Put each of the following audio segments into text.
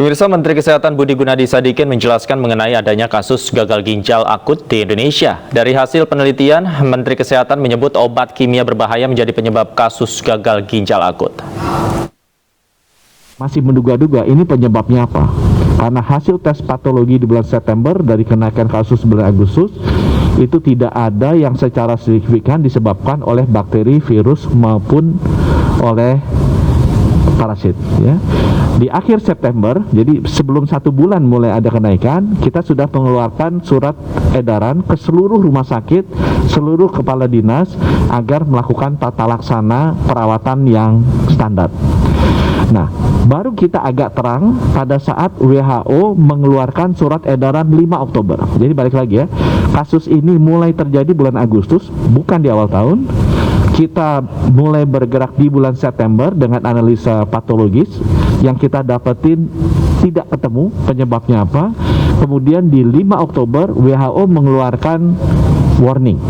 Pemirsa, Menteri Kesehatan Budi Gunadi Sadikin menjelaskan mengenai adanya kasus gagal ginjal akut di Indonesia. Dari hasil penelitian, Menteri Kesehatan menyebut obat kimia berbahaya menjadi penyebab kasus gagal ginjal akut. Masih menduga-duga ini penyebabnya apa? Karena hasil tes patologi di bulan September dari kenaikan kasus bulan Agustus itu tidak ada yang secara signifikan disebabkan oleh bakteri, virus maupun oleh parasit. Ya. Di akhir September, jadi sebelum 1 bulan mulai ada kenaikan, kita sudah mengeluarkan surat edaran ke seluruh rumah sakit, seluruh kepala dinas agar melakukan tata laksana perawatan yang standar. Nah, baru kita agak terang pada saat WHO mengeluarkan surat edaran 5 Oktober. Jadi balik lagi ya, kasus ini mulai terjadi bulan Agustus, bukan di awal tahun. Kita mulai bergerak di bulan September dengan analisa patologis yang kita dapetin tidak ketemu penyebabnya apa. Kemudian di 5 Oktober WHO mengeluarkan warning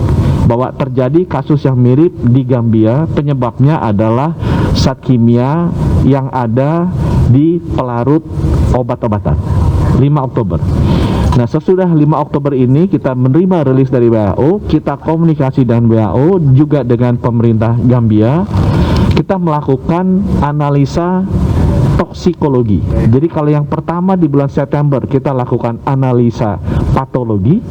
bahwa terjadi kasus yang mirip di Gambia, penyebabnya adalah zat kimia yang ada di pelarut obat-obatan. 5 Oktober. Nah, sesudah 5 Oktober ini kita menerima rilis dari WHO, kita komunikasi dengan WHO juga dengan pemerintah Gambia. Kita melakukan analisa toksikologi. Jadi kalau yang pertama di bulan September kita lakukan analisa patologi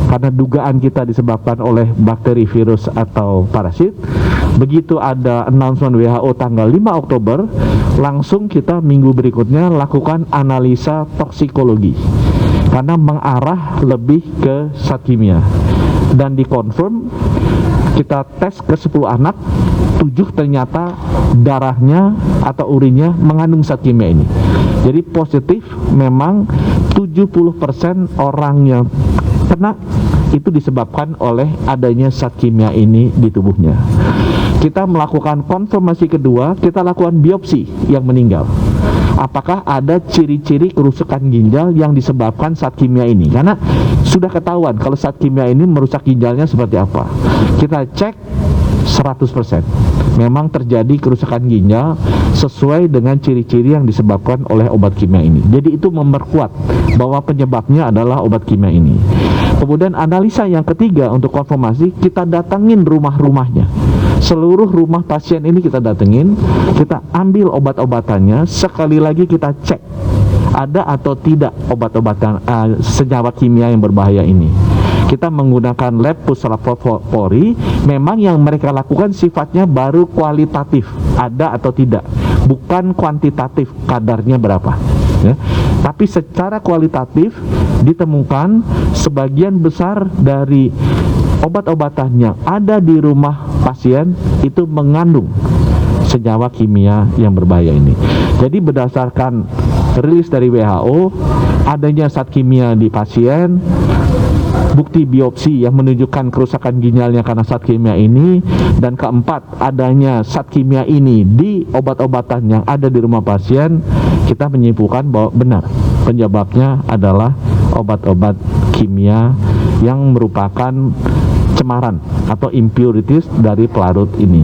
karena dugaan kita disebabkan oleh bakteri, virus atau parasit. Begitu ada announcement WHO tanggal 5 Oktober, langsung kita minggu berikutnya lakukan analisa toksikologi karena mengarah lebih ke zat kimia. Dan dikonfirm, kita tes ke 10 anak, 7 ternyata darahnya atau urinnya mengandung zat kimia ini. Jadi positif, memang 70% orang yang kena itu disebabkan oleh adanya zat kimia ini di tubuhnya. Kita melakukan konfirmasi kedua, kita lakukan biopsi yang meninggal. Apakah ada ciri-ciri kerusakan ginjal yang disebabkan zat kimia ini? Karena sudah ketahuan kalau zat kimia ini merusak ginjalnya seperti apa. Kita cek 100%. Memang terjadi kerusakan ginjal sesuai dengan ciri-ciri yang disebabkan oleh obat kimia ini. Jadi itu memperkuat bahwa penyebabnya adalah obat kimia ini. Kemudian analisa yang ketiga untuk konfirmasi, kita datangin rumah-rumahnya. Seluruh rumah pasien ini kita datengin, kita ambil obat-obatannya, sekali lagi kita cek ada atau tidak obat-obatan senyawa kimia yang berbahaya ini. Kita menggunakan lab Puslap Polri. Memang yang mereka lakukan sifatnya baru kualitatif, ada atau tidak, bukan kuantitatif kadarnya berapa ya. Tapi secara kualitatif ditemukan sebagian besar dari obat-obatan yang ada di rumah pasien itu mengandung senyawa kimia yang berbahaya ini. Jadi berdasarkan rilis dari WHO, adanya zat kimia di pasien, bukti biopsi yang menunjukkan kerusakan ginjalnya karena zat kimia ini, dan keempat, adanya zat kimia ini di obat-obatan yang ada di rumah pasien, kita menyimpulkan bahwa benar penyebabnya adalah obat-obat kimia yang merupakan cemaran atau impurities dari pelarut ini.